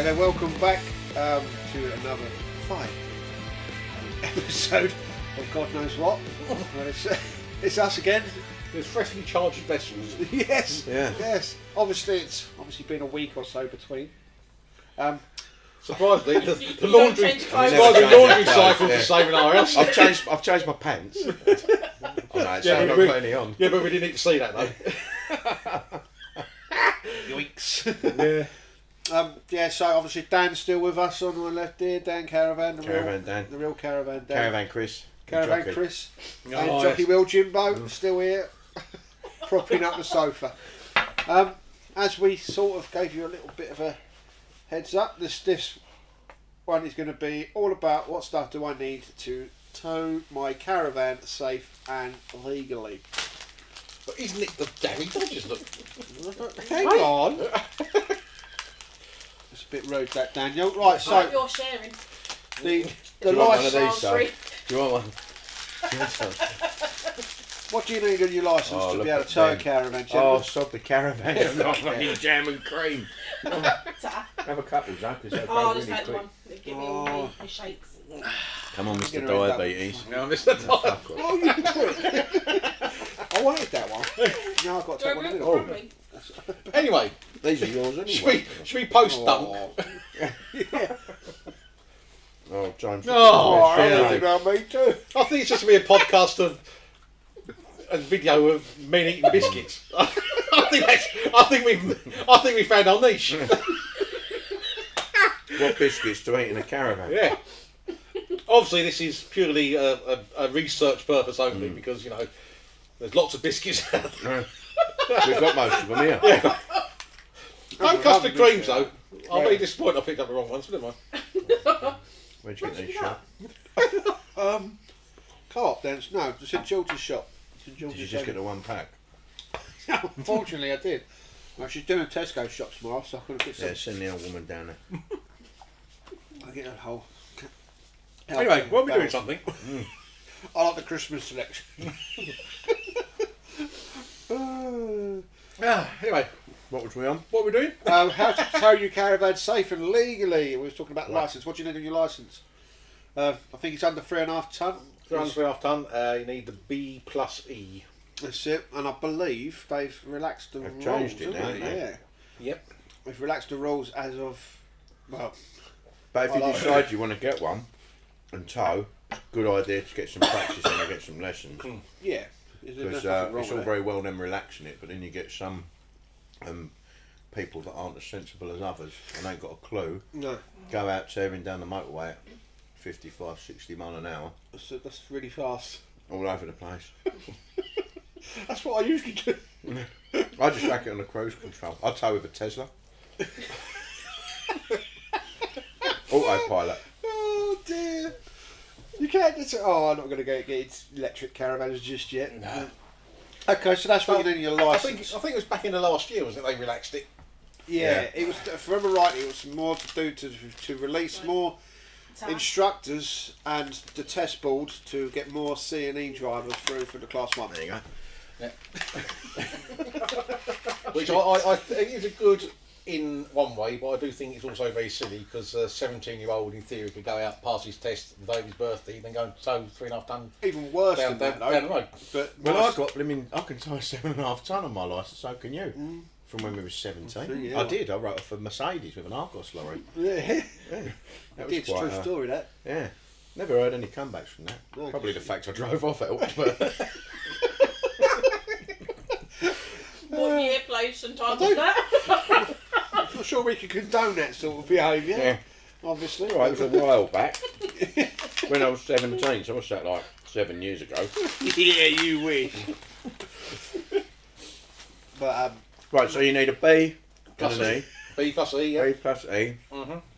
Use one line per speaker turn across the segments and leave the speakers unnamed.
then, welcome back to another fine episode of God knows what. Well, it's us again.
With freshly charged vessels.
Yes,
Yeah.
yes. It's obviously been a week or so between.
Surprisingly, the
You
laundry,
don't change clothes.
cycle's the same in our house.
I've changed my pants. Oh no, it's
Yeah,
not
but
got any on.
Yeah, but we didn't need to see that though.
Yoinks.
Yeah.
Yeah, so obviously Dan's still with us on my left here. Dan Caravan,
Caravan Dan.
the real Caravan Dan.
Caravan Chris.
Caravan
Jockey.
Chris.
Oh,
And
yes.
Jockey Wheel Jimbo still here, propping up the sofa. As we sort of gave you a little bit of a heads up, this one is going to be all about what stuff do I need to tow my caravan safe and legally.
But isn't it the Jammie? Don't just look.
Hang on. It's a bit rude, that Daniel. Right, so
Right, you're sharing.
the
Do you want one of
license.
these, son? Do you want one?
What do you need on your license
Oh,
to
look
be able
at
to tow a
them.
caravan?
Oh,
Gentlemen?
sod the caravan. I'm not fucking jam and cream. Have a couple, Zach, because they'll
Oh,
go
I just
really
had
quick.
one. They give me all the shakes.
Come on,
You're
Mr.
gonna end up-
Diabetes.
No, Mr. Dog.
Fuck off.
Oh, you prick! I wanted that one. Now I've got to
Do I
take one of
look
them.
properly?
Anyway,
These are yours anyway.
should we post dunk?
Oh, yeah.
Oh, James.
Oh,
Oh,
I
yeah.
wanted that, me too.
I think it's just going to be a podcast of a video of me eating biscuits. I think we found our niche.
What biscuits to eat in a caravan?
Yeah. Obviously, this is purely a research purpose only because there's lots of biscuits out there.
We've got most of them here.
No custard creams though. I'm really disappointed I picked up the wrong ones, didn't I?
Where'd you get these shot?
Co-op dance? No, just in Chilter's shop.
Did you just get the one pack?
Unfortunately, I did. Well, she's doing a Tesco shop tomorrow, so I could have get some.
Yeah, send the old woman down there.
I get a whole.
Anyway, we'll be doing something.
I like the Christmas selection.
Anyway,
What was we on?
what are we doing?
How to tow your caravan safe and legally. We were talking about
Right.
licence. What do you need on your licence? I think it's under 3.5 tonne.
3.5 tonne. You need the B plus E.
That's it. And I believe they've relaxed the
They've
rules.
changed it
haven't
now,
they?
yeah.
Yeah.
Yep.
They've relaxed the rules as of, well,
But if you
I like
decide you want to get one and tow, it's a good idea to get some practice in and get some lessons.
yeah. There's
Because
nothing wrong
it's all
with
very well them relaxing it, but then you get some people that aren't as sensible as others and ain't got a clue,
it. No,
go out tearing down the motorway at 55, 60 mile an hour,
that's really fast.
all over the place.
That's what I usually do.
I just rack it on the cruise control. I tow with a Tesla. Autopilot.
Oh dear. You can't just. Oh, I'm not going to get electric caravans just yet.
No.
Okay, so that's what you need in your
I think
licence.
it was back in the last year, wasn't it? They relaxed it.
Yeah,
Yeah.
it was. If I remember rightly, it was more to do to release more instructors and the test board to get more C&E drivers through for the class 1.
There you go.
Which I think is a good in one way, but I do think it's also very silly because a 17-year-old in theory could go out, pass his test the day of his birthday, then go and tow 3.5 tonne
Even worse
down
than that, though.
the road.
But
Well,
nice-
I got blimmin', I can tow a 7.5 tonne on my licence, so can you. From when we were 17.
Yeah.
I did, I wrote off for Mercedes with an Argos lorry.
yeah,
That
it's a true story. That.
Yeah. Never heard any comebacks from that.
No,
Probably the fact I drove off helped, but
What year, place and time
I
was
don't-
that?
I'm not sure we can condone that sort of behaviour.
yeah.
Obviously.
Right, it was a while back. When I was 17, so what's that, like 7 years ago?
Yeah, you wish. But
Right, so you need a B
Plus
and an E.
B plus E, yeah.
B plus E.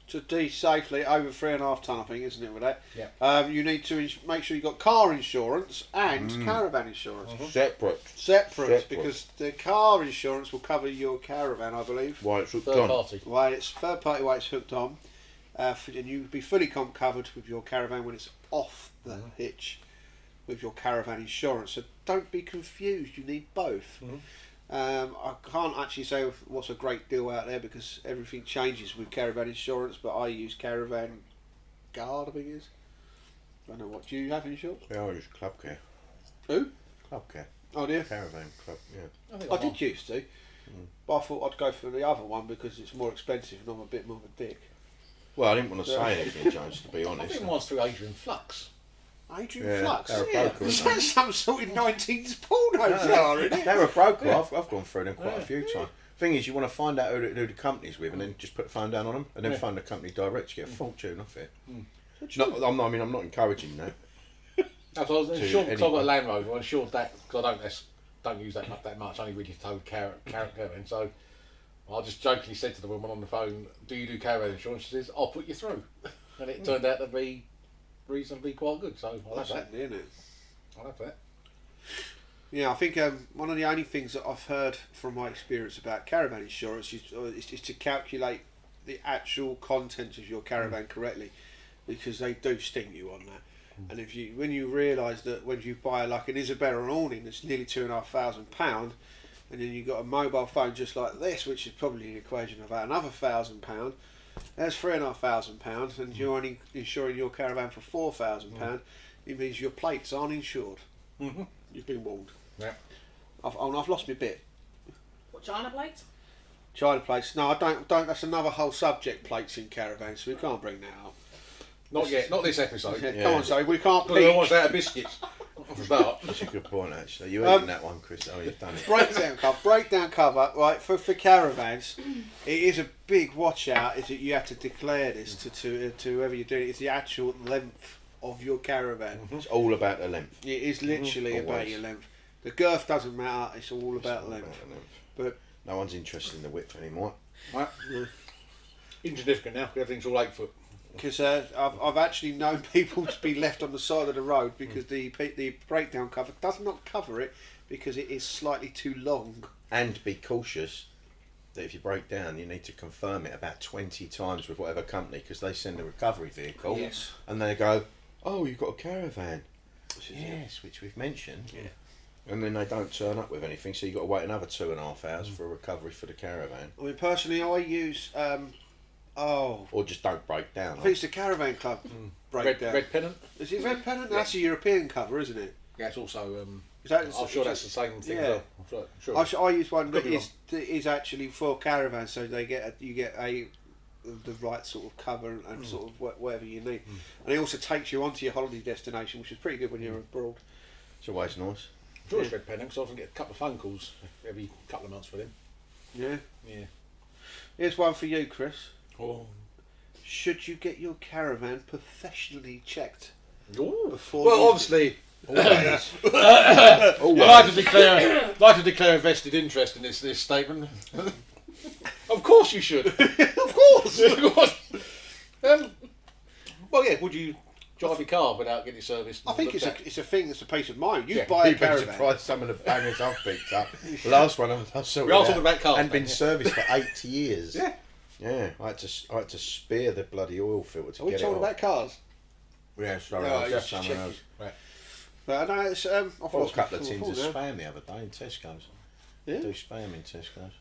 to do safely over 3.5 tonne, I think, isn't it? With that,
Yeah.
You need to make sure you've got car insurance and caravan insurance
Separate.
separate, because the car insurance will cover your caravan, I believe.
Why it's hooked
Third
on.
party.
While it's third party, while it's hooked on, and you'll be fully covered with your caravan when it's off the hitch with your caravan insurance. So don't be confused. You need both. I can't actually say what's a great deal out there because everything changes with caravan insurance, but I use Caravan Guard, I think it is. I don't know, what do you have insurance?
Yeah, I use Club Care.
Who?
Club Care.
Oh dear.
Caravan Club, yeah.
I did used to, but I thought I'd go for the other one because it's more expensive and I'm a bit more of a dick.
Well, I didn't want to say anything, Jones, to be
I
honest.
think mine's through Adrian Flux.
Adrian Flux?
they're a
Yeah.
broker,
Is
aren't
that some sort of 19s porno star, isn't it?
They're a broker. I've gone through them quite a few times. Thing is, you want to find out who the company's with, and then just put the phone down on them, and then phone the company direct. You get a fortune off it. I'm not encouraging that.
I was insured because I've got a
anyone.
Land Rover. I insured that because I don't use that much. I only really tow caravan. So I just jokingly said to the woman on the phone, "Do you do caravan insurance?" She says, "I'll put you through," and it turned out to be reasonably quite good. So I'll have that.
Isn't it?
I'll have that.
Yeah, I think one of the only things that I've heard from my experience about caravan insurance is to calculate the actual contents of your caravan correctly, because they do sting you on that. And when you realise that when you buy like an Isabella awning that's nearly £2,500, and then you've got a mobile phone just like this, which is probably an equation of about another £1,000, that's £3,500, and you're only insuring your caravan for £4,000. It means your plates aren't insured.
Mm-hmm.
You've been warned.
Yeah.
I've lost my bit.
What, China plates?
China plates. No, I don't. That's another whole subject. Plates in caravans, so we can't bring that up.
Not yet. Not this episode.
Yeah, come on, Zoe. We can't
Because I
peek.
want out of biscuits. For a start.
That's a good point, actually. You eating that one, Chris? Oh, you've done it.
Breakdown cover. Right for caravans, it is a big watch out. Is that you have to declare this to whoever you're doing it. It's the actual length of your caravan.
It's all about the length.
It is literally about
Always.
your length. The girth doesn't matter. It's all about length.
About the length.
But
No one's interested in the width anymore.
Right. Insignificant now. Everything's all 8 foot.
because I've actually known people to be left on the side of the road because the breakdown cover does not cover it because it is slightly too long.
And be cautious that if you break down, you need to confirm it about 20 times with whatever company, because they send a recovery vehicle.
Yes.
And they go, oh, you've got a caravan. Yes, which we've mentioned.
Yeah.
And then they don't turn up with anything, so you've got to wait another 2.5 hours for a recovery for the caravan.
I mean, personally, I use
Or just don't break down.
I think it's the Caravan Club breakdown.
Red pennant.
Is it Red Pennant? That's a European cover, isn't it?
Yeah, it's also.
Is that,
I'm sure that's the same thing.
Yeah.
As well. I'm sure.
I use one that
Could be
is actually for caravans, so you get the right sort of cover and sort of whatever you need, and it also takes you onto your holiday destination, which is pretty good when you're abroad.
It's always nice.
I'm sure it's red pennant because I often get a couple of phone calls every couple of months for them.
Yeah.
Yeah.
Here's one for you, Chris.
Oh.
Should you get your caravan professionally checked
Ooh.
before?
Well,
you...
obviously.
Always.
I'd like to declare a vested interest in this statement. Of course you should.
of course.
Of course. Well, yeah. Would you drive your car without getting it serviced?
I think
looked at?
it's a thing that's a peace of mind. You
Yeah.
buy a
You'd be
caravan.
surprised some of the bangers I've picked up. The last one I saw
We are talking about cars,
and been
mate, yeah.
serviced for 80 years.
Yeah.
Yeah, I had to spear the bloody oil filter to
Are we
get it
talking
off.
about cars?
Yeah, sorry,
No,
I was
yeah,
just
just
someone
checking.
else.
Right.
But I know it's.
I bought a couple of
thought
tins of
now.
spam the other day in Tesco's.
Yeah.
Do spam in Tesco's.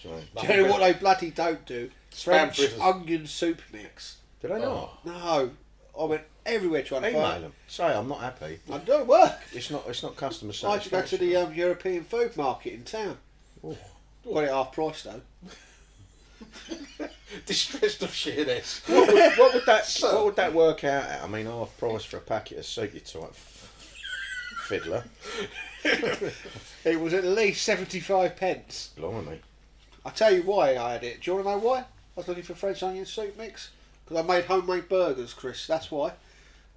So,
Do you know what they bloody don't do? French
fritters.
onion soup mix.
did I not?
No, I went everywhere trying to
Email
find.
them. Say I'm not happy.
I don't work.
It's not customer
I had to go to
satisfaction.
the European food market in town.
Oh.
Got it half price though.
Distressed of sheerness.
What would that work out at? I mean, half price for a packet of soup, you type fiddler.
It was at least 75 pence.
Blimey.
I tell you why I had it. Do you want to know why? I was looking for French onion soup mix because I made homemade burgers, Chris. That's why.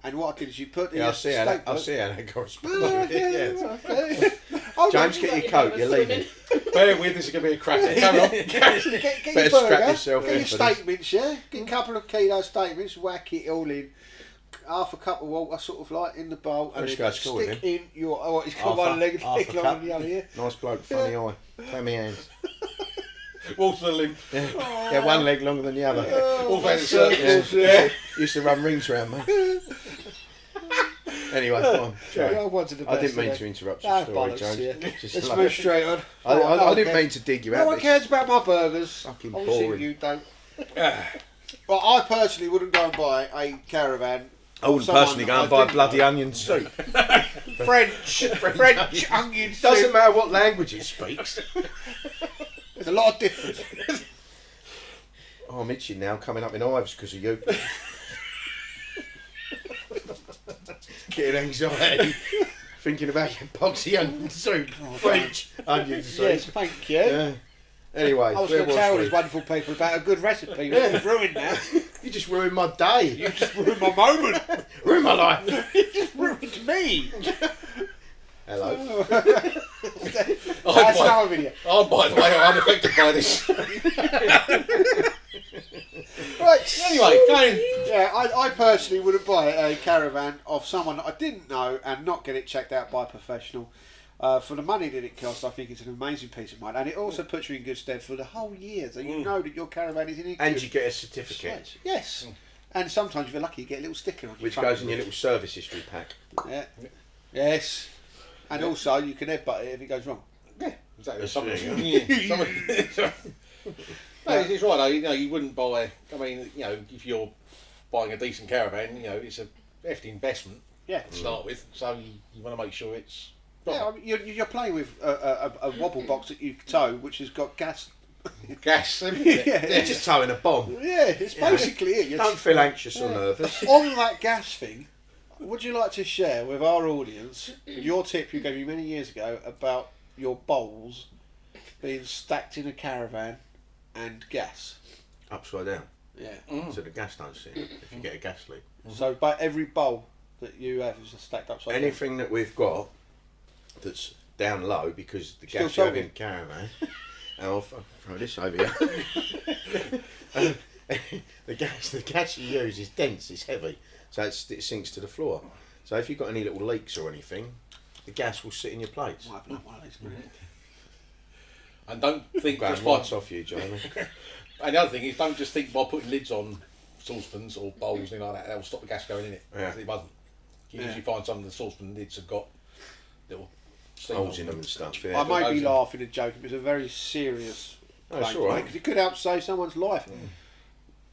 And what I did is you put the
Yeah, I'll see how
steak
that corresponds.
Yeah,
Yes.
okay. Oh,
James,
no,
get your coat. You're leaving.
Bear with, this is going to be a cracker. Carry on.
Get
Better
your
strap
burger,
yourself
get
in
your
for this.
statements, yeah? Get a couple of kilo statements, whack it all in. Half a cup of water, sort of like in the bowl, and
This
then
guy's cool,
stick
isn't
in your. Oh, he's got
Half
one
a-
leg
half a
long
cup.
on the other here.
Nice bloke, funny eye. Clammy hands.
Walk to the limb.
Yeah, one leg longer than the other.
All about the
circles,
circles.
yeah.
Used to run rings round me. Anyway, go on. Sorry.
I wanted the
I
best
didn't mean
of
to
it.
interrupt
Ah,
your story,
bollocks,
Jones.
yeah.
Just
Let's
like-
move straight on.
I didn't mean to dig you out.
No one
but
cares about my burgers.
Fucking
Obviously
boring.
you don't. Well, I personally wouldn't go and buy a caravan.
I wouldn't
Someone
personally go
I
and buy
didn't
bloody
know.
onion soup.
French onion soup.
Doesn't matter what language it speaks.
There's a lot of difference.
Oh, I'm itching now, coming up in hives because of you. Getting anxiety. Thinking about your boxy onion soup. French onion soup.
Yes, thank you.
Yeah. Anyway,
I was
where
going to tell
we?
these wonderful people about a good recipe. You've ruined that.
You just ruined my day.
You just ruined my moment.
ruined my life.
You just ruined me.
Hello.
That's how I'm in here.
Oh, by the way, I'm unaffected by this.
Right.
Anyway, going.
Yeah, I personally wouldn't buy a caravan of someone that I didn't know and not get it checked out by a professional. For the money that it costs, I think it's an amazing piece of mind, and it also puts you in good stead for the whole year, so you know that your caravan is in it.
And you get a certificate,
Yes. And sometimes if you're lucky, you get a little sticker on your
which
front.
goes in your little service history pack.
Yeah. Yes. And also, you can headbutt it if it goes wrong.
Yeah, exactly.
There
No, it's right though. You know, you wouldn't buy. I mean, you know, if you're buying a decent caravan, you know, it's a hefty investment
Yeah.
to start with. So you want to make sure it's.
Yeah, I mean, you're playing with a wobble box that you tow, which has got gas.
Gas.
Yeah.
They're just towing a bomb.
Yeah, it's basically it. You're
Don't feel anxious or nervous.
on that gas thing, would you like to share with our audience your tip you gave me many years ago about your bowls being stacked in a caravan and gas?
Upside down,
Yeah.
so the gas don't sit if you get a gas leak.
So, but every bowl that you have is stacked upside down.
Anything that we've got that's down low because the
Still
gas you have
talking.
in caravan. And I'll throw this over here. the gas you use is dense, it's heavy, so it sinks to the floor. So if you've got any little leaks or anything, the gas will sit in your plates.
Might have another one of these, mate.
And don't think
Going
just by.
right off you, Jamie.
And the other thing is, don't just think by putting lids on saucepans or bowls, anything like that, that'll stop the gas going in it.
Yeah.
'Cause it doesn't. You
Yeah.
usually find some of the saucepan lids have got little steam
Holes
on
in them and stuff.
I
Yeah.
may be
those-
laughing and joking, but it's a very serious
Oh, it's
claim
all
to
right.
make, 'cause it could help save someone's life.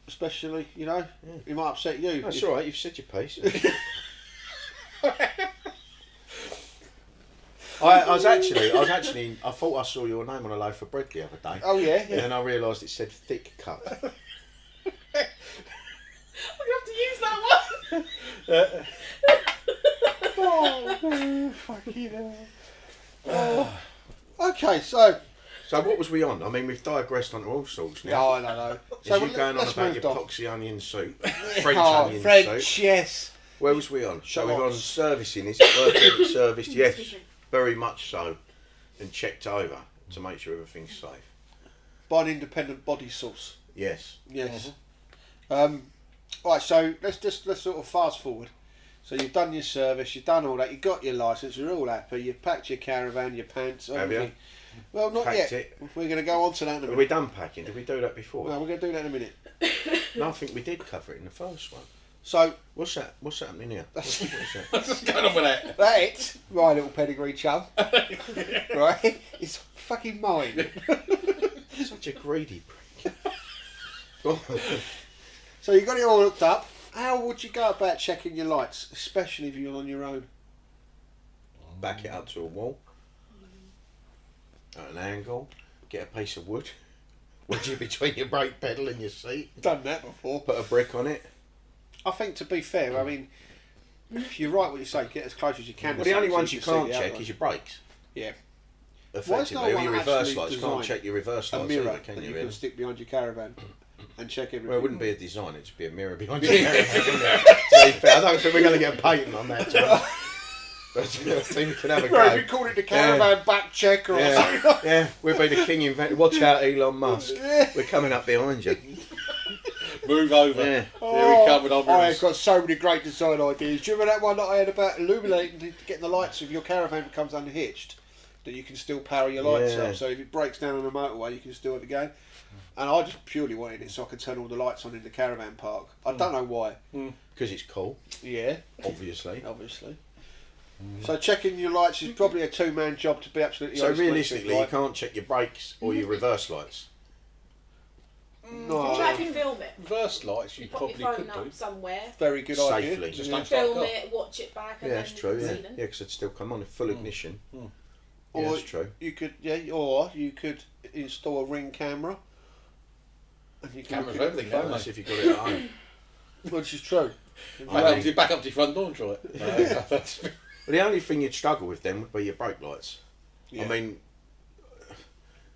Especially, you know, it might upset you.
That's
If-
all right. You've said your piece. I was actually. I thought I saw your name on a loaf of bread the other day.
Oh yeah,
And then I realised it said thick cut.
We have to use that one.
Oh, fucking hell. Oh. Okay, so
So what was we on? I mean, we've digressed onto all sorts
yeah,
now.
I don't know.
Is
So
you
well,
going on
let's
about
move
your
on.
poxy onion soup, French
Oh,
onion
French,
soup?
yes.
Where was we on? So we've gone
Shots.
servicing. Is it worth getting serviced? Yes, very much so, and checked over to make sure everything's safe.
By an independent body source.
Yes.
Yes. Right, so let's sort of fast forward. So you've done your service, you've done all that, you got your licence, you're all happy, you packed your caravan, your pants,
Have
everything.
you?
Well, not
Packed
yet.
it.
We're going to go on to that in a
Are
minute.
we done packing? Did we do that before?
No, we're going to do that in a minute.
No, I think we did cover it in the first one.
So
What's that? What's happening here? What's that?
What's going on with that?
that, my little pedigree chum, right, is fucking mine.
Such a greedy prick. Go on.
So you got it all hooked up. How would you go about checking your lights, especially if you're on your own?
Back it up to a wall. At an angle. Get a piece of wood. Wedge it between your brake pedal and your seat.
Done that before.
Put a brick on it.
I think to be fair, I mean, you're right what you say. Get as close as you can.
Well,
to
the only
something
ones
so
you
can
can't
see the
check
outline.
is your brakes.
Yeah.
Effectively,
no
or
one
your reverse
actually
lights. You can't
designed
check your reverse
a
lights
mirror
either, can
that you
you?
can
Really?
stick behind your caravan and check everything.
Well, it wouldn't be a design, it'd just be a mirror behind your caravan, wouldn't it? To be fair, I don't think we're going to get a patent on that, John. But I think we can have a
Right, if
go.
you call it the caravan back checker or
Yeah,
something.
yeah, we'll be the king inventor. Watch out, Elon Musk.
Yeah.
We're coming up behind you.
Move over.
Yeah.
Here we come with our
I
mirrors.
have got so many great design ideas. Do you remember that one that I had about illuminating, getting the lights if your caravan becomes unhitched, that you can still power your lights
Yeah.
up. So if it breaks down on the motorway, you can still have it going. And I just purely wanted it so I could turn all the lights on in the caravan park. I don't know why.
Because it's cool,
Yeah,
obviously.
obviously. So checking your lights is probably a two-man job, to be absolutely
So
honest. mate,
realistically, you
right?
can't check your brakes or your reverse lights.
No,
Try if you film it.
Reverse lights you
Pop
probably
your
could
phone up
do.
somewhere.
very good
Safely.
idea.
Just
Yeah.
don't start
Film
the car.
it, watch it back, and
Yeah,
then
that's true.
see
Yeah,
them.
yeah, because it'd still come on in full ignition. Yeah,
Or
that's true.
you could, or you could install a ring camera. And you can
Cameras
look at
everything,
the
don't
phone,
Unless if you got it at home.
which is true.
Back up to your front door and try it. No, that's-
But the only thing you'd struggle with then would be your brake lights.
Yeah.
I mean,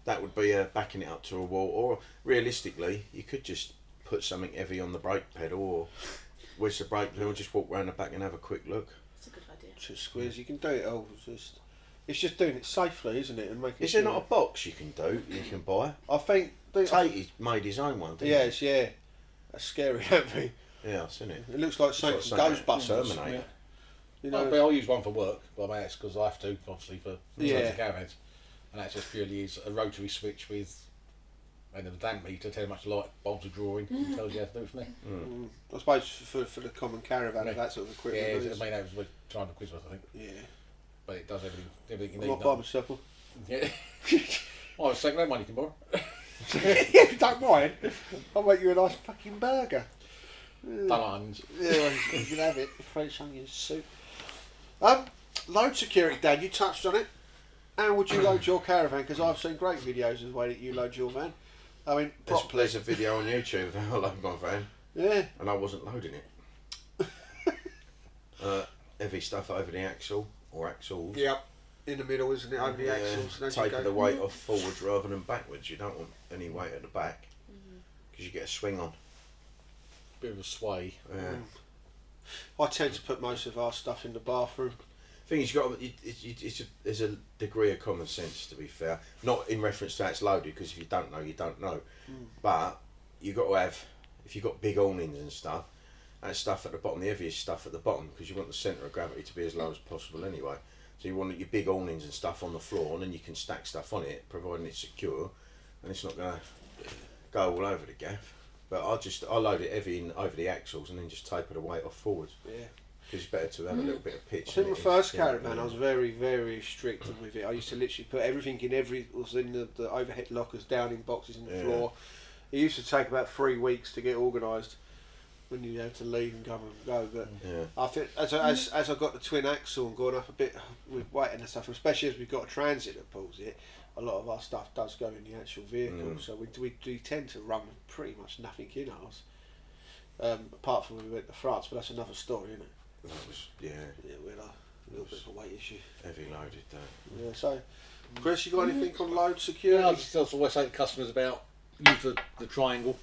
that would be backing it up to a wall, or realistically, you could just put something heavy on the brake pedal, or wedge the brake pedal, just walk round the back and have a quick look.
That's a good idea.
Just squeeze, you can do it all. It's just doing it safely, isn't it? And making
Is there not a box you can do, you can buy?
I think.
Tatey made his own one, didn't
Yes, yeah. That's scary, don't we?
he? Yeah, I've seen it.
It looks like something
It's
from
like
Ghostbusters.
Terminator.
You
No,
know,
but I'll use one for work, but I because I have to, obviously, for
Yeah.
caravans. And that just purely is a rotary switch with and a damp meter, tell you how much light bulbs are drawing, and tells you how to do it from there.
I suppose for the common caravan,
Yeah.
that sort of
Yeah,
equipment.
I
is-
mean, that was what trying to quiz us, I think.
yeah.
But it does everything you
I'm
need.
not by myself.
Yeah. Oh, a second hand one you can borrow.
Yeah, don't mind. I'll make you a nice fucking burger.
Don't like onions.
Yeah, well, you can have it. French onion soup. Load security, Dan. You touched on it. How would you load your caravan? Because I've seen great videos of the way that you load your van. I mean,
There's a video on YouTube of how I load my van,
yeah.
and I wasn't loading it. Heavy stuff over the axle, or axles.
Yep. In the middle, isn't it? Over the axles. And as you
Taking
go-
the weight off forwards rather than backwards. You don't want any weight at the back, because you get a swing on.
Bit of a sway.
Yeah.
I tend to put most of our stuff in the bathroom.
Thing is, there's a degree of common sense, to be fair. Not in reference to how it's loaded, because if you don't know, you don't know. But you've got to have, if you've got big awnings and stuff, that stuff at the bottom, the heaviest stuff at the bottom, because you want the centre of gravity to be as low as possible anyway. So you want your big awnings and stuff on the floor, and then you can stack stuff on it, providing it's secure, and it's not going to go all over the gaff. But I load it heavy in over the axles, and then just taper the weight off forwards.
Yeah.
Because it's better to have a little bit of pitch.
I think
in
my
it,
first
you know,
caravan, I was very, very strict with it. I used to literally put everything was in the overhead lockers, down in boxes in the floor. It used to take about 3 weeks to get organised when you had to leave and come and go. But
Yeah.
I think as I got the twin axle and gone up a bit with weight and stuff, especially as we've got a transit that pulls it, a lot of our stuff does go in the actual vehicle. So we tend to run with pretty much nothing in ours, apart from when we went to France. But that's another story, isn't it?
That was, yeah,
Yeah, we had a little bit of a weight issue.
heavy loaded though.
Yeah, so Chris, you got anything on load security?
Yeah, I just always say to customers about use the triangle.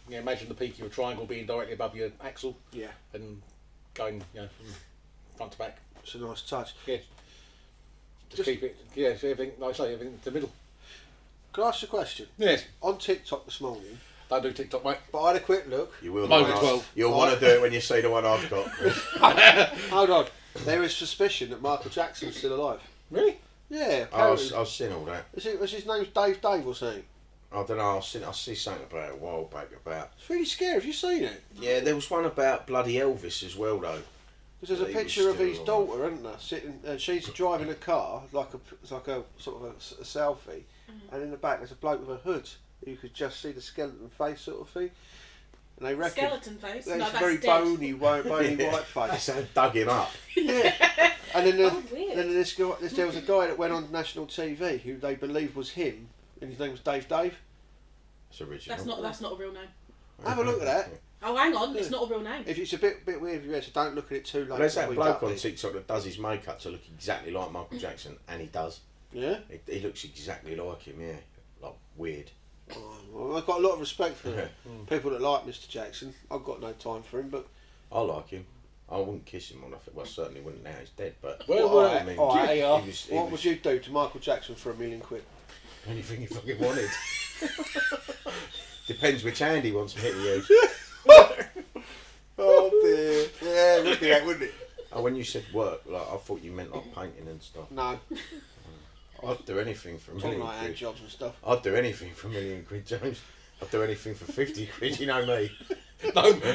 Yeah, imagine the peak of your triangle being directly above your axle
Yeah,
and going from front to back.
it's a nice touch.
Yeah. Just keep it. Yeah, so everything. Like I say, everything in the middle.
Can I ask you a question?
Yes.
On TikTok this morning,
Don't do TikTok, mate.
but I had a quick look.
You will.
I'm over
the one
12.
You'll want to do it when you see the one I've got. Chris.
Hold on. There is suspicion that Michael Jackson's still alive.
Really?
Yeah,
I've
apparently.
seen all that.
Was his name Dave or something?
I don't know. I see something about it a while back about.
It's really scary. Have you seen it?
Yeah, there was one about bloody Elvis as well though.
Because there's a
He was
picture of
still
his
alive.
daughter, isn't there? Sitting, and she's driving a car it's like a sort of a selfie, and in the back there's a bloke with a hood. You could just see the skeleton face, sort of thing. And they reckon
Skeleton face?
that
No,
it's
that's
very
dead.
bony white face.
So dug him up.
Yeah. And then,
Oh, weird.
then there was a guy that went on national TV who they believed was him, and his name was Dave.
It's original.
That's not a real name.
Have a look at that.
Oh, hang on, it's not a real name.
If it's a bit weird for you, so don't look at it too late.
Well, there's that
We
bloke
got
on
it.
TikTok that does his makeup to look exactly like Michael Jackson, and he does.
Yeah.
He looks exactly like him. Yeah, like weird.
Oh, well, I've got a lot of respect for
Yeah.
people that like Mr. Jackson. I've got no time for him, but
I like him. I wouldn't kiss him on. Well, I certainly wouldn't now he's dead. But
Well,
Alright,
I mean,
alright,
he was,
what would you do to Michael Jackson for £1 million?
anything he fucking wanted? Depends which hand he wants me to use.
Oh dear. Yeah, it would be that, wouldn't it?
Oh, when you said work, like I thought you meant like painting and stuff.
No.
I'd do anything for a
Talking
million
like hand
quid.
jobs and stuff.
I'd do anything for £1 million, James. I'd do anything for 50 quid. You know me.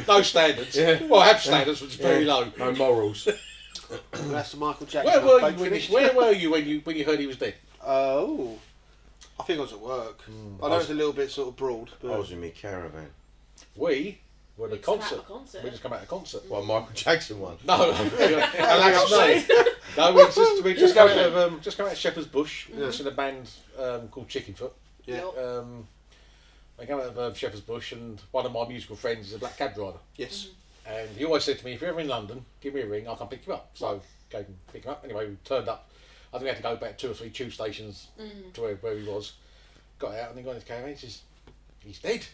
No standards.
Yeah.
Well, I have standards, which is very
Yeah,
low.
No morals.
That's the Michael Jackson.
Where were you
update
when
finished.
where were you when you heard he was dead?
Oh, I think I was at work. I know it's a little bit sort of broad, but
I was in my caravan.
We were at a
It's come out
concert.
of a concert.
We just come out of a concert.
What, Michael Jackson one?
No, no, we just come out of Shepherd's Bush. It's in a band called Chickenfoot.
yeah,
They came out of Shepherd's Bush, and one of my musical friends is a black cab driver.
yes,
And he always said to me, if you're ever in London, give me a ring, I'll come pick you up. So I gave him pick him up. Anyway, we turned up. I think we had to go back 2 or 3 tube stations to where he was. Got out and he got in his caravan. He says, he's dead.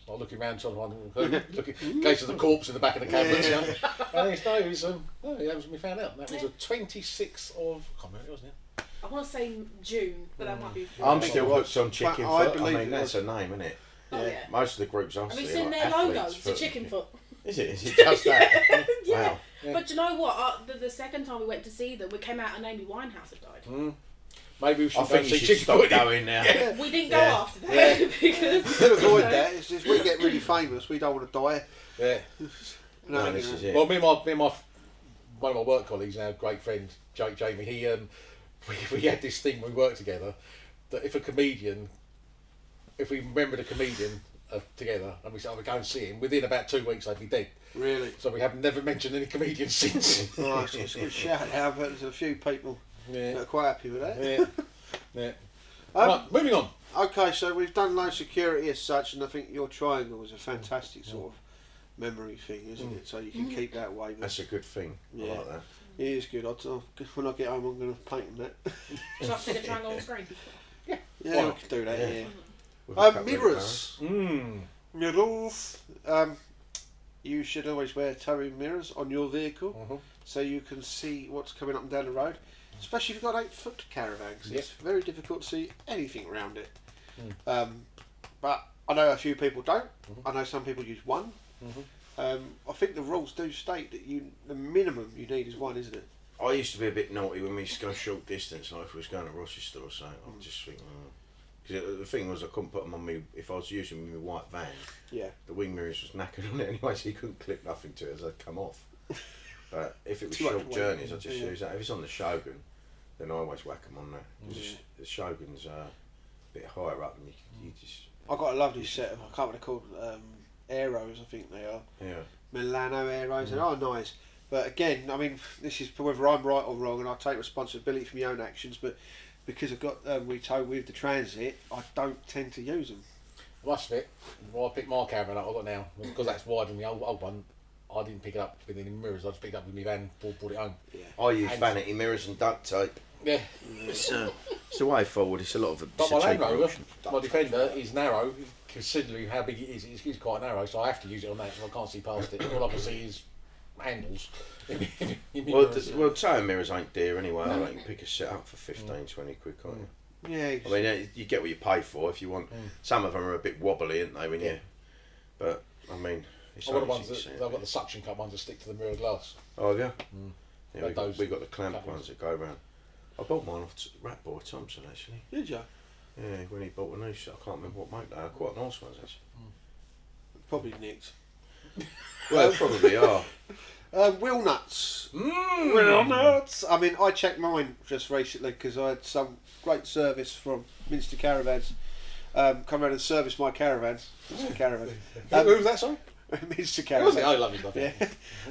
I was looking around, trying to find him, looking in case of the corpse in the back of the caravan. And that was when we found out. That was the 26th of, I can't remember, wasn't it?
I want to say June, but that might be.
I'm
think
still
it was.
hooked on
I
Chickenfoot.
believe
I
it
mean, that's
was.
a name, isn't it?
Oh yeah.
Most of the groups I
Have you
see
seen
are
their
athletes
logo? It's a
foot.
chicken foot.
Is it? Is it just that?
Yeah.
Wow.
Yeah.
But you know what? The second time we went to see them, we came out and Amy Winehouse had died.
Maybe we should
I think
go
you
see
should stop
Chickenfoot.
going now.
We didn't go
Yeah.
after that because
to avoid that, it's just we get really famous. We don't want to die.
Yeah.
No, this is it.
Well, me and my one of my work colleagues, now great friend, Jammie, he we had this thing when we worked together that if we remembered a comedian together and we said, oh, we go and see him, within about 2 weeks they'd be dead.
Really.
So we have never mentioned any comedians since.
Oh, it's a good shout out, but there's a few people that are quite happy with that.
Yeah.
Um,
Right, moving on.
Okay, so we've done low security as such, and I think your triangle is a fantastic sort of memory thing, isn't it? So you can keep that way.
That's a good thing. I
Yeah.
like that.
It is good. When I get home, I'm going to paint them that.
shall I see the triangle on screen?
Yeah,
Why
we
not?
can do that.
Yeah.
Yeah.
With a couple of
Mirrors.
Mm.
Mirrors. You should always wear towing mirrors on your vehicle,
Mhm.
so you can see what's coming up and down the road. Especially if you've got an 8-foot caravan, 'cause
Yep.
it's very difficult to see anything around it.
Mm.
But I know a few people don't. I know some people use one. I think the rules do state that the minimum you need is one, isn't it?
I used to be a bit naughty when we used to go short distance, like if we was going to Rochester or something. I'd just think, because the thing was I couldn't put them on me if I was using my white van.
Yeah.
The wing mirrors was knackered on it anyway, so you couldn't clip nothing to it as I'd come off. But if it was
Too much
short
weight,
journeys, I'd just
yeah.
use that. If it's on the Shogun, then I always whack them on that. 'Cause
Yeah.
the Shogun's a bit higher up, and you just
I got a lovely set of, I can't remember what they're called, arrows, I think they are.
yeah.
Milano arrows, and oh, nice. But again, I mean, this is whether I'm right or wrong, and I take responsibility for my own actions. But because I've got we tow with the transit, I don't tend to use them.
I must admit, when I picked my caravan up, I got now, because that's wider than the old one, I didn't pick it up with any mirrors, I just picked it up with my van, brought it home.
I use
And-
vanity mirrors and duct tape.
Yeah.
It's the way forward. It's a lot of it.
But my Land Rover, my Defender, is narrow, considering how big it is. It's quite narrow, so I have to use it on that, so I can't see past it. All I can see is handles.
Well, towing mirrors ain't dear anyway. I think you pick a set up for 15, 20 quid, can't you?
Yeah.
I mean, you get what you pay for. If you want, some of them are a bit wobbly, aren't they? When you, but I mean, it's
I've got the
only
ones
6
that,
cent.
I've got the suction cup ones that stick to the mirror glass.
Oh yeah. Yeah,
Like those
we got the clamp
couple.
ones that go round. I bought mine off Rat Boy Thompson actually.
Did you?
Yeah, when he bought a new set, I can't remember what make they are. Quite nice ones actually.
Probably nicked.
Well, they probably are.
Wheel nuts. Wheel nuts. I mean, I checked mine just recently because I had some great service from Minster Caravans. Come around and service my caravans. Minster Caravan.
Who was that, sorry?
Minster
Who was it?
Caravan.
I love it.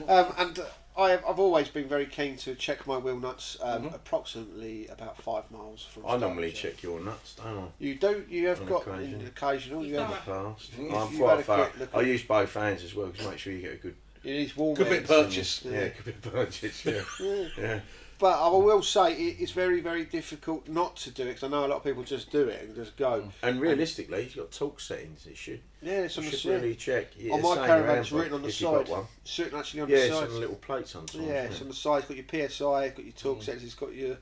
Yeah. And I've always been very keen to check my wheel nuts approximately about 5 miles from.
I normally
Stonehenge.
check your nuts, don't I?
You do. You have
On
got
occasion.
an occasional. You
You've
have.
done
Past.
If
I'm
you've
quite
had a
far.
quick look
I
at-
use both hands as well to make sure you get a good.
It is warm.
Good bit
ends.
purchase.
Yeah, good bit of purchase. Yeah, yeah.
But I will say it's very, very difficult not to do it because I know a lot of people just do it and just go.
And realistically, it's got torque settings. It should.
Yeah, it's on
You
the
should
side.
really check. Yeah,
On my
same
caravan,
around,
it's written on the
if you've got
side.
one.
It's written actually on
Yeah,
the
it's
side.
on the little plates on top.
Yeah, it's on the side. It's got your PSI, it's got your torque settings, it's got your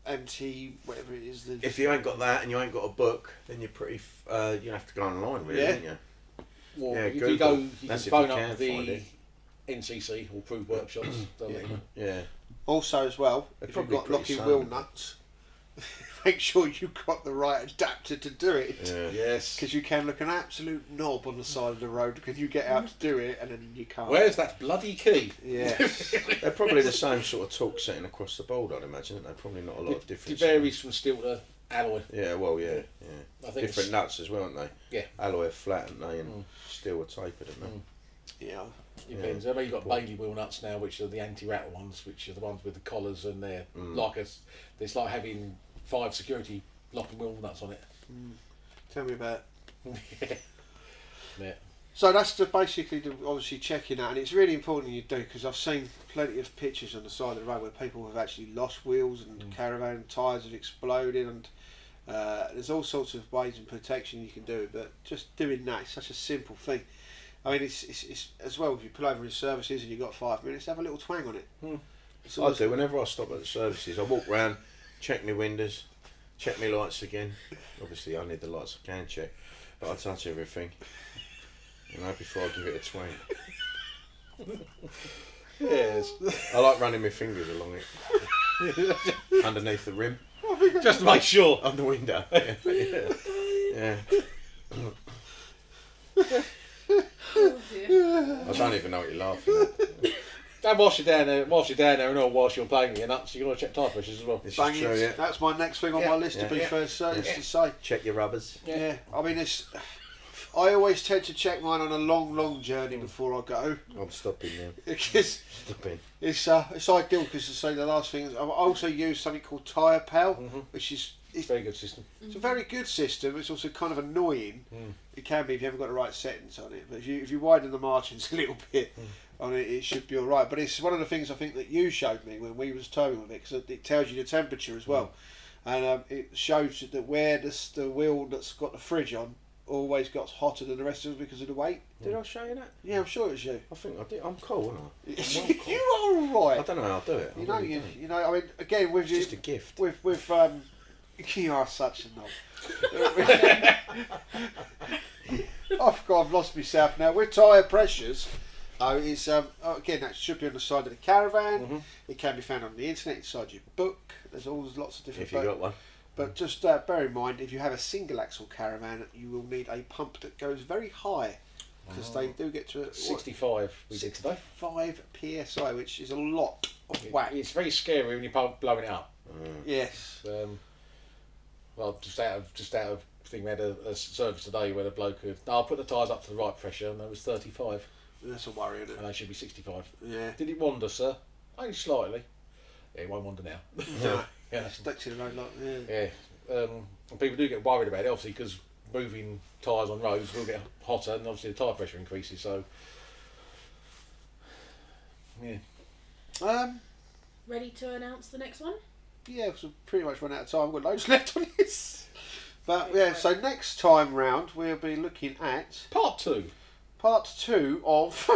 MT, whatever it is.
If you ain't got that and you ain't got a book, then you're pretty. You have to go online, really,
Yeah.
don't you?
Well,
Yeah,
if you
Google.
go, you can
That's if
phone
you
up
can find
the
it.
NCC or approved workshops. They'll let you know.
Yeah.
Also, as well,
They're
if you've
probably
got
pretty
locking
sound.
wheel nuts, make sure you've got the right adapter to do it.
Yeah.
Yes.
Because you can look an absolute knob on the side of the road because you get out to do it and then you can't.
Where's that bloody key?
Yes.
They're probably the same sort of torque setting across the board, I'd imagine. They're probably not a lot of
It
difference.
varies from steel to alloy.
Yeah, well, yeah.
I think
Different nuts as well, aren't they?
Yeah.
Alloy are flat, aren't they? And steel are tapered, aren't they?
Yeah.
Depends. I mean, you've got Bailey wheel nuts now, which are the anti-rattle ones, which are the ones with the collars, and they're like it's like having 5 security locking wheel nuts on it.
Tell me about it.
Yeah.
So that's basically obviously checking that, and it's really important you do because I've seen plenty of pictures on the side of the road where people have actually lost wheels and caravan tyres have exploded, and there's all sorts of ways and protection you can do, but just doing that is such a simple thing. I mean, it's as well, if you pull over in services and you've got 5 minutes, have a little twang on it.
I do. Whenever I stop at the services, I walk round, check my windows, check my lights again. Obviously, I need the lights I can check, but I touch everything, before I give it a twang.
Yes.
I like running my fingers along it, underneath the rim,
Just to make sure.
on the window. Yeah.
Oh dear.
I don't even know what you're laughing at.
And whilst you're down there, and all whilst you're playing with your nuts, you're going to check tyre pressures as well.
This is
Banging.
true, yeah.
That's my next thing on my list to be fair, so it's to say.
Check your rubbers.
Yeah, I mean, I always tend to check mine on a long journey before I go
I'm stopping now.
because
Stopping.
it's ideal because to say the last thing is I also use something called Tyre Pal, which is
Very good system.
it's a very good system. It's also kind of annoying. It can be if you haven't got the right settings on it, but if you widen the margins a little bit on it, it should be all right. But it's one of the things I think that you showed me when we was towing with it, because it tells you the temperature as well, and it shows that where the wheel that's got the fridge on always got hotter than the rest of them because of the weight.
Did I show you that?
Yeah, I'm sure it's you.
I think I did. I'm cool, aren't I?
You are all right.
I don't know how I'll do it.
You know, you know. I mean, again, with
It's
you,
just a gift.
with you are such a knob. I've lost myself now. With tyre pressures, it's again that should be on the side of the caravan. It can be found on the internet inside your book. There's always lots of different.
If you got one.
But just bear in mind, if you have a single axle caravan, you will need a pump that goes very high because they do get to
65 we did today.
65 psi, which is a lot of whack.
It's very scary when you're blowing it up.
Yes.
Well, just out of thing, we had a service today where the bloke had, I'll put the tyres up to the right pressure, and there was 35,
That's a worry, isn't it?
and they should be 65.
Yeah.
Did it wander, sir? Only slightly. Yeah, it won't wander now.
No.
Yeah.
Stuck to the road like yeah.
Yeah. And people do get worried about it, obviously, because moving tyres on roads will get hotter, and obviously the tyre pressure increases. So, yeah.
Ready to announce the next one?
Yeah, so pretty much run out of time. We've got loads left on this. But yeah, so next time round we'll be looking at
Part 2.
part 2 of.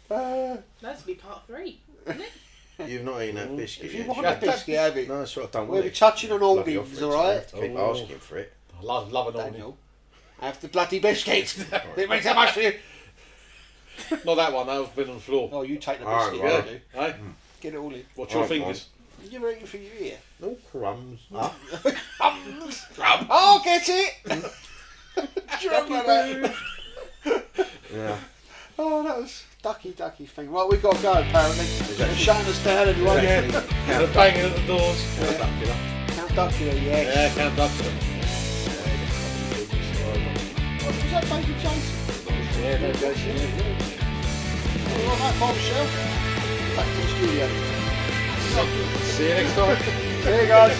That's to be part 3, isn't it?
You've not eaten that biscuit
If you
yet.
want
Yeah,
a biscuit, have it.
No, that's what I've done.
We'll be touching on all
Bloody
things,
offer it,
alright?
so I have to keep
Oh.
asking for it.
I love an awning.
Daniel, have the bloody biscuit. It makes that much to you.
Not that one, that was been on the floor.
Oh, you take the
Alright,
biscuit,
right.
you do.
Hey,
Get it all in.
watch your
Alright,
fingers.
You ever eaten for your ear?
No crumbs.
Oh, get it! Drunk on that.
Yeah.
Oh, that was ducky thing. Right, we got to go apparently. They're shutting us down, everyone.
And the banging at the doors.
Count Duckula, yes.
Yeah, Count Duckula.
What was that, Baby Jason?
Yeah, there goes.
All right, that bombshell. Back to the studio.
See you next time.
See you guys.